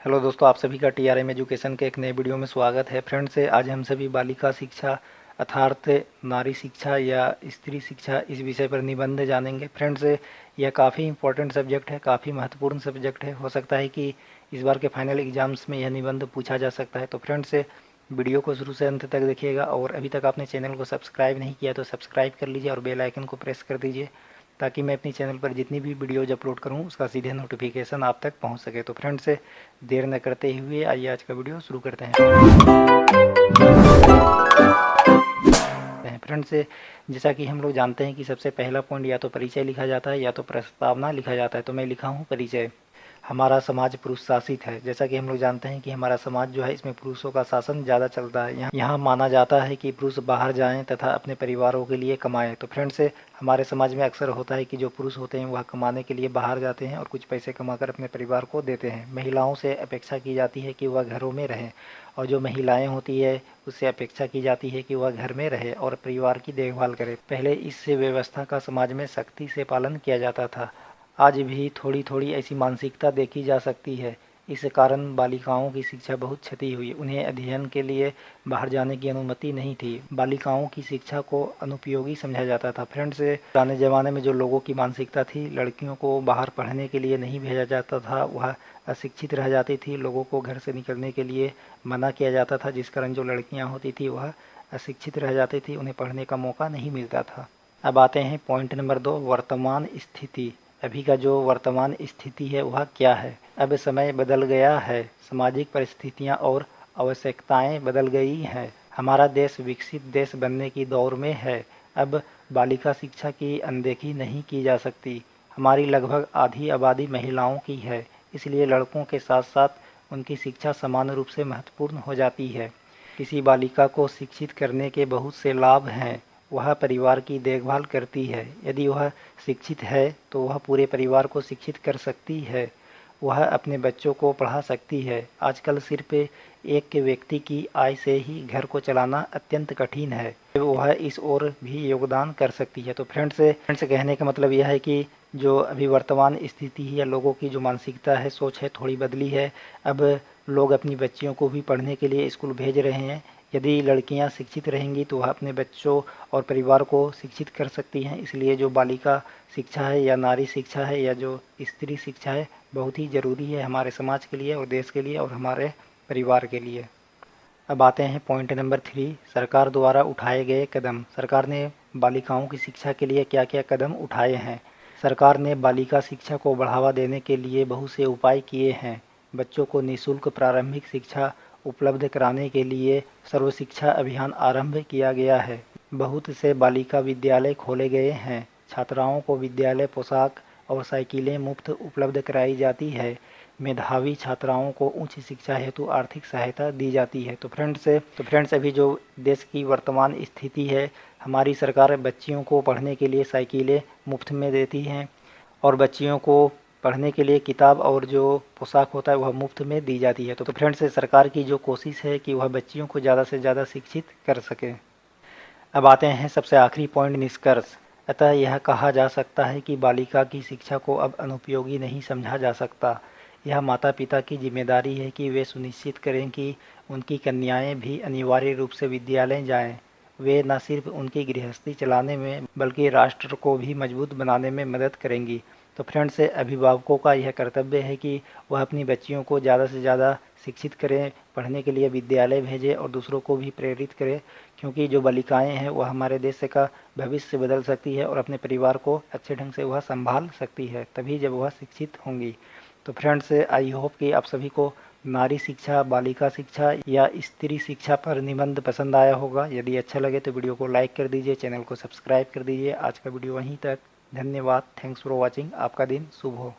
Hello दोस्तों, आप सभी का टीआरएम एजुकेशन के एक नए वीडियो में स्वागत है। फ्रेंड्स, आज हम सभी बालिका शिक्षा अर्थात नारी शिक्षा या स्त्री शिक्षा इस विषय पर निबंध जानेंगे। फ्रेंड्स, यह काफ़ी इंपॉर्टेंट सब्जेक्ट है, काफ़ी महत्वपूर्ण सब्जेक्ट है। हो सकता है कि इस बार के फाइनल एग्जाम्स में यह निबंध पूछा जा सकता है। तो फ्रेंड्स, वीडियो को शुरू से अंत तक देखिएगा और अभी तक आपने चैनल को सब्सक्राइब नहीं किया तो सब्सक्राइब कर लीजिए और बेल आइकन को प्रेस कर दीजिए ताकि मैं अपनी चैनल पर जितनी भी वीडियोज अपलोड करूं उसका सीधे नोटिफिकेशन आप तक पहुंच सके। तो फ्रेंड्स, देर न करते हुए आइए आज का वीडियो शुरू करते हैं। फ्रेंड्स, जैसा कि हम लोग जानते हैं कि सबसे पहला पॉइंट या तो परिचय लिखा जाता है या तो प्रस्तावना लिखा जाता है। तो मैं लिखा हूँ परिचय। हमारा समाज पुरुष शासित है। जैसा कि हम लोग जानते हैं कि हमारा समाज जो है इसमें पुरुषों का शासन ज़्यादा चलता है। यहाँ माना जाता है कि पुरुष बाहर जाएं तथा अपने परिवारों के लिए कमाएं। तो फ्रेंड्स, हमारे समाज में अक्सर होता है कि जो पुरुष होते हैं वह कमाने के लिए बाहर जाते हैं और कुछ पैसे कमाकर अपने परिवार को देते हैं। महिलाओं से अपेक्षा की जाती है कि वह घरों में रहें और जो महिलाएं होती है उससे अपेक्षा की जाती है कि वह घर में रहे और परिवार की देखभाल करे। पहले इस व्यवस्था का समाज में सख्ती से पालन किया जाता था। आज भी थोड़ी थोड़ी ऐसी मानसिकता देखी जा सकती है। इस कारण बालिकाओं की शिक्षा बहुत क्षति हुई। उन्हें अध्ययन के लिए बाहर जाने की अनुमति नहीं थी। बालिकाओं की शिक्षा को अनुपयोगी समझा जाता था। फ्रेंड्स, पुराने ज़माने में जो लोगों की मानसिकता थी, लड़कियों को बाहर पढ़ने के लिए नहीं भेजा जाता था, वह अशिक्षित रह जाती थी। लोगों को घर से निकलने के लिए मना किया जाता था, जिस कारण जो लड़कियाँ होती थी वह अशिक्षित रह जाती थी, उन्हें पढ़ने का मौका नहीं मिलता था। अब आते हैं पॉइंट नंबर 2, वर्तमान स्थिति। अभी का जो वर्तमान स्थिति है वह क्या है। अब समय बदल गया है, सामाजिक परिस्थितियां और आवश्यकताएं बदल गई हैं। हमारा देश विकसित देश बनने की दौर में है। अब बालिका शिक्षा की अनदेखी नहीं की जा सकती। हमारी लगभग आधी आबादी महिलाओं की है, इसलिए लड़कों के साथ साथ उनकी शिक्षा समान रूप से महत्वपूर्ण हो जाती है। किसी बालिका को शिक्षित करने के बहुत से लाभ हैं। वह परिवार की देखभाल करती है। यदि वह शिक्षित है तो वह पूरे परिवार को शिक्षित कर सकती है। वह अपने बच्चों को पढ़ा सकती है। आजकल सिर्फ एक व्यक्ति की आय से ही घर को चलाना अत्यंत कठिन है। वह इस ओर भी योगदान कर सकती है। तो फ्रेंड्स कहने का मतलब यह है कि जो अभी वर्तमान स्थिति है या लोगों की जो मानसिकता है, सोच है, थोड़ी बदली है। अब लोग अपनी बच्चियों को भी पढ़ने के लिए स्कूल भेज रहे हैं। यदि लड़कियां शिक्षित रहेंगी तो वह अपने बच्चों और परिवार को शिक्षित कर सकती हैं। इसलिए जो बालिका शिक्षा है या नारी शिक्षा है या जो स्त्री शिक्षा है बहुत ही ज़रूरी है हमारे समाज के लिए और देश के लिए और हमारे परिवार के लिए। अब आते हैं पॉइंट नंबर 3, सरकार द्वारा उठाए गए कदम। सरकार ने बालिकाओं की शिक्षा के लिए क्या क्या कदम उठाए हैं। सरकार ने बालिका शिक्षा को बढ़ावा देने के लिए बहुत से उपाय किए हैं। बच्चों को निःशुल्क प्रारंभिक शिक्षा उपलब्ध कराने के लिए सर्व शिक्षा अभियान आरंभ किया गया है। बहुत से बालिका विद्यालय खोले गए हैं। छात्राओं को विद्यालय पोशाक और साइकिलें मुफ्त उपलब्ध कराई जाती है। मेधावी छात्राओं को उच्च शिक्षा हेतु आर्थिक सहायता दी जाती है। तो फ्रेंड्स अभी जो देश की वर्तमान स्थिति है, हमारी सरकार बच्चियों को पढ़ने के लिए साइकिलें मुफ्त में देती हैं और बच्चियों को पढ़ने के लिए किताब और जो पोशाक होता है वह मुफ्त में दी जाती है। तो फ्रेंड्स, सरकार की जो कोशिश है कि वह बच्चियों को ज़्यादा से ज़्यादा शिक्षित कर सके। अब आते हैं सबसे आखिरी पॉइंट, निष्कर्ष। अतः यह कहा जा सकता है कि बालिका की शिक्षा को अब अनुपयोगी नहीं समझा जा सकता। यह माता पिता की जिम्मेदारी है कि वे सुनिश्चित करें कि उनकी कन्याएं भी अनिवार्य रूप से विद्यालय जाएं। वे न सिर्फ उनकी गृहस्थी चलाने में बल्कि राष्ट्र को भी मजबूत बनाने में मदद करेंगी। तो फ्रेंड्स, अभिभावकों का यह कर्तव्य है कि वह अपनी बच्चियों को ज़्यादा से ज़्यादा शिक्षित करें, पढ़ने के लिए विद्यालय भेजें और दूसरों को भी प्रेरित करें, क्योंकि जो बालिकाएं हैं वह हमारे देश का भविष्य बदल सकती है और अपने परिवार को अच्छे ढंग से वह संभाल सकती है, तभी जब वह शिक्षित होंगी। तो फ्रेंड्स, आई होप कि आप सभी को नारी शिक्षा, बालिका शिक्षा या स्त्री शिक्षा पर निबंध पसंद आया होगा। यदि अच्छा लगे तो वीडियो को लाइक कर दीजिए, चैनल को सब्सक्राइब कर दीजिए। आज का वीडियो वहीं तक। धन्यवाद। Thanks for watching. आपका दिन शुभ हो।